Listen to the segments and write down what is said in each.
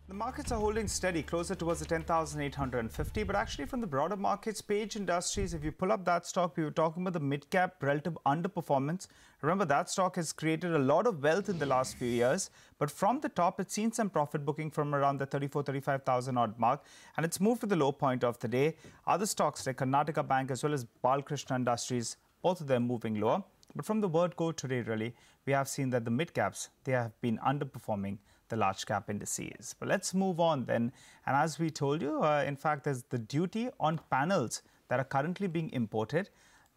The markets are holding steady, closer towards the 10,850. But actually, from the broader markets, Page Industries, if you pull up that stock, we were talking about the mid-cap relative underperformance. Remember, that stock has created a lot of wealth in the last few years. But from the top, it's seen some profit booking from around the 35,000 odd mark. And it's moved to the low point of the day. Other stocks like Karnataka Bank as well as Balkrishna Industries, both of them moving lower. But from the word go today, really, we have seen that the mid-caps, they have been underperforming the large cap indices. But let's move on then. And as we told you, in fact, there's the duty on panels that are currently being imported.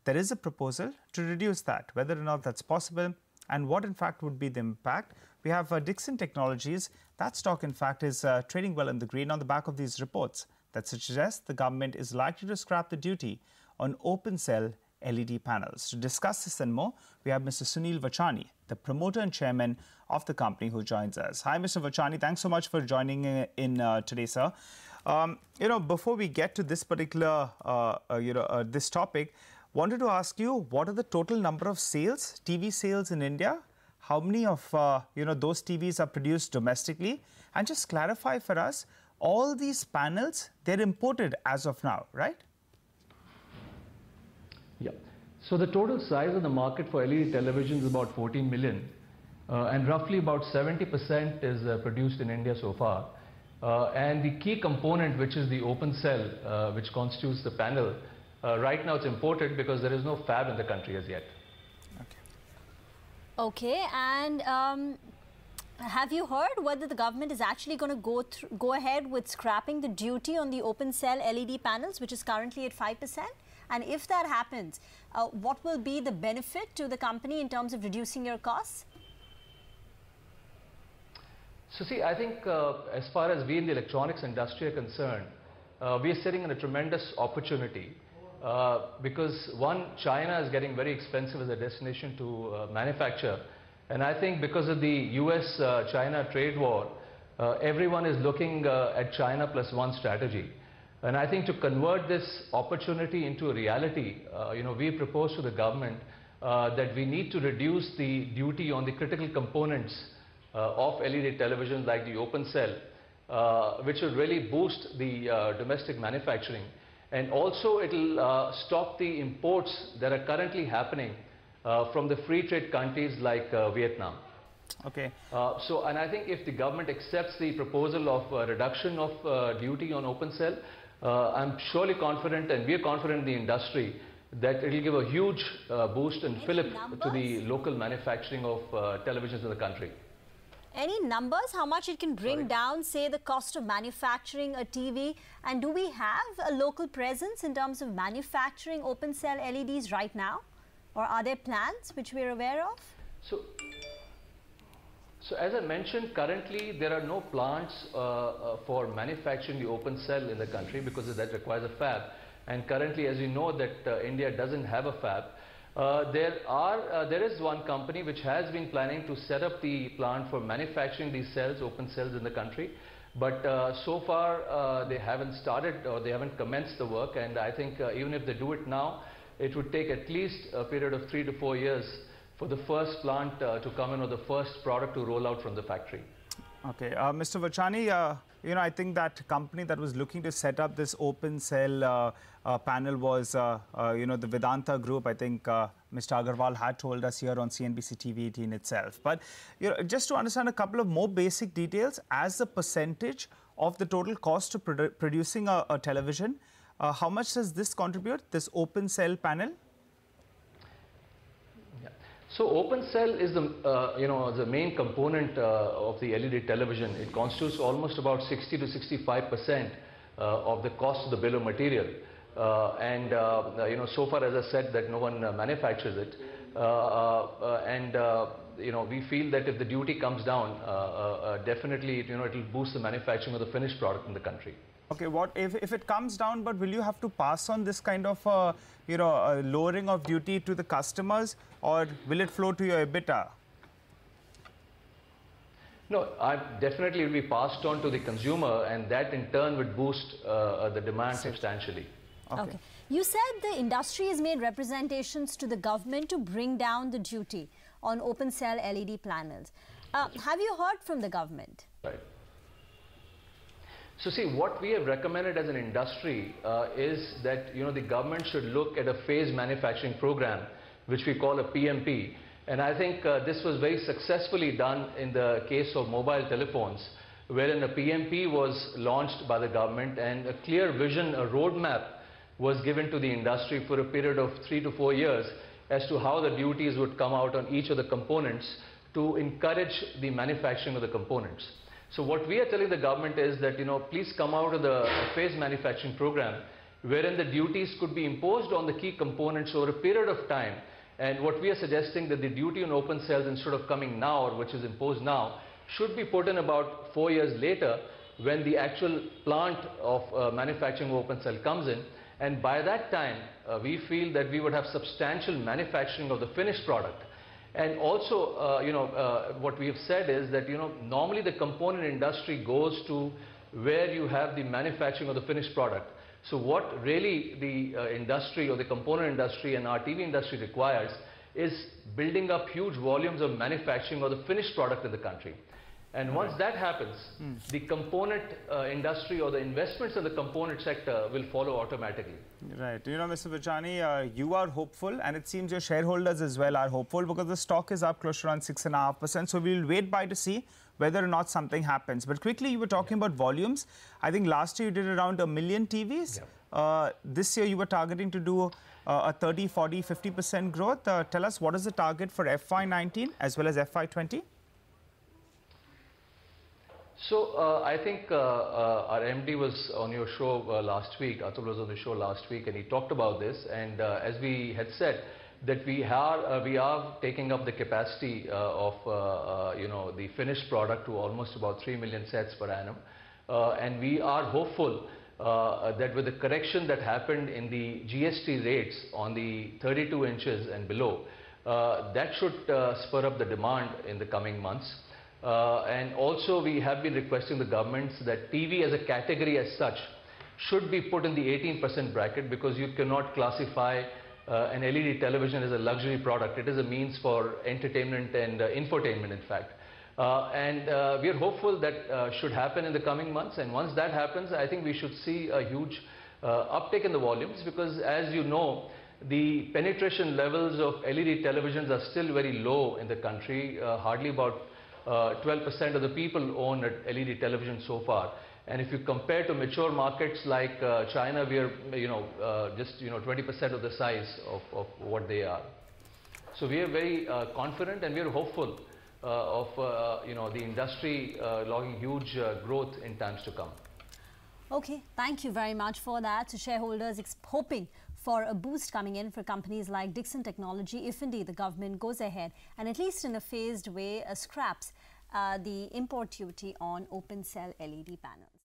There is a proposal to reduce that, whether or not that's possible and what in fact would be the impact. We have Dixon Technologies. That stock in fact is trading well in the green on the back of these reports that suggest the government is likely to scrap the duty on open cell LED panels. To discuss this and more, we have Mr. Sunil Vachani, the promoter and chairman of the company, who joins us. Hi, Mr. Vachani. Thanks so much for joining in today, sir. Before we get to this particular, this topic, wanted to ask you, what are the total number of sales, TV sales in India? How many of, those TVs are produced domestically? And just clarify for us, all these panels, they're imported as of now, right? Yeah. So the total size of the market for LED televisions is about 14 million, and roughly about 70% is produced in India so far. And the key component, which is the open cell, which constitutes the panel, right now it's imported because there is no fab in the country as yet. Okay, and have you heard whether the government is actually going to go ahead with scrapping the duty on the open cell LED panels, which is currently at 5%? And if that happens, what will be the benefit to the company in terms of reducing your costs? So see, I think as far as we in the electronics industry are concerned, we are sitting in a tremendous opportunity because one, China is getting very expensive as a destination to manufacture. And I think because of the US-China trade war, everyone is looking at China plus one strategy. And I think to convert this opportunity into a reality, we propose to the government that we need to reduce the duty on the critical components of LED televisions like the open cell, which will really boost the domestic manufacturing. And also it will stop the imports that are currently happening from the free trade countries like Vietnam. Okay. And I think if the government accepts the proposal of reduction of duty on open cell, I'm surely confident, and we are confident in the industry, that it will give a huge boost and fillip to the local manufacturing of televisions in the country. Any numbers, how much it can bring down, say, the cost of manufacturing a TV? And do we have a local presence in terms of manufacturing open cell LEDs right now? Or are there plans which we are aware of? So as I mentioned, currently there are no plants for manufacturing the open cell in the country because that requires a fab. And currently, as you know, that India doesn't have a fab. There is one company which has been planning to set up the plant for manufacturing these cells, open cells in the country. But so far they haven't started or they haven't commenced the work. And I think even if they do it now, it would take at least a period of 3 to 4 years for the first plant to come in or the first product to roll out from the factory. Okay, Mr. Vachani, I think that company that was looking to set up this open cell panel was, the Vedanta Group. I think Mr. Agarwal had told us here on CNBC TV 18 itself. But just to understand a couple of more basic details, as a percentage of the total cost of producing a television, how much does this contribute, this open cell panel? So open cell is the main component of the LED television. It constitutes almost about 60 to 65% of the cost of the bill of material. So far, as I said, that no one manufactures it. We feel that if the duty comes down, definitely it will boost the manufacturing of the finished product in the country. Okay, what if it comes down, but will you have to pass on this kind of lowering of duty to the customers, or will it flow to your EBITDA? No, definitely it will be passed on to the consumer, and that in turn would boost the demand substantially. Okay. You said the industry has made representations to the government to bring down the duty on open cell LED panels. Have you heard from the government? Right. So see, what we have recommended as an industry is that the government should look at a phased manufacturing program, which we call a PMP. And I think this was very successfully done in the case of mobile telephones, wherein a PMP was launched by the government and a clear vision, a roadmap was given to the industry for a period of 3 to 4 years as to how the duties would come out on each of the components to encourage the manufacturing of the components. So what we are telling the government is that, please come out with a phased manufacturing program wherein the duties could be imposed on the key components over a period of time. And what we are suggesting that the duty on open cells, instead of coming now, or which is imposed now, should be put in about 4 years later when the actual plant of manufacturing of open cell comes in. And by that time, we feel that we would have substantial manufacturing of the finished product. And also, what we have said is that, normally the component industry goes to where you have the manufacturing of the finished product. So what really the industry or the component industry and our TV industry requires is building up huge volumes of manufacturing of the finished product in the country. And once that happens, the component industry or the investments in the component sector will follow automatically. Right. Mr. Vijani, you are hopeful, and it seems your shareholders as well are hopeful, because the stock is up close to around 6.5%. So we'll wait by to see whether or not something happens. But quickly, you were talking about volumes. I think last year you did around 1 million TVs. Yeah. This year you were targeting to do a 30, 40, 50% growth. Tell us, what is the target for FY19 as well as FY20? So I think our MD was on your show last week. Atul was on the show last week, and he talked about this. And as we had said, that we are taking up the capacity of the finished product to almost about 3 million sets per annum, and we are hopeful that with the correction that happened in the GST rates on the 32 inches and below, that should spur up the demand in the coming months. And also we have been requesting the governments that TV as a category as such should be put in the 18% bracket, because you cannot classify an LED television as a luxury product. It is a means for entertainment and infotainment, in fact. And we are hopeful that should happen in the coming months. And once that happens, I think we should see a huge uptick in the volumes, because as you know, the penetration levels of LED televisions are still very low in the country. Hardly about 12% of the people own an LED television so far. And if you compare to mature markets like China, we are just 20% of the size of what they are. So we are very confident, and we are hopeful of the industry logging huge growth in times to come. Okay, thank you very much for that. So shareholders hoping for a boost coming in for companies like Dixon Technology, if indeed the government goes ahead and at least in a phased way scraps the import duty on open cell LED panels.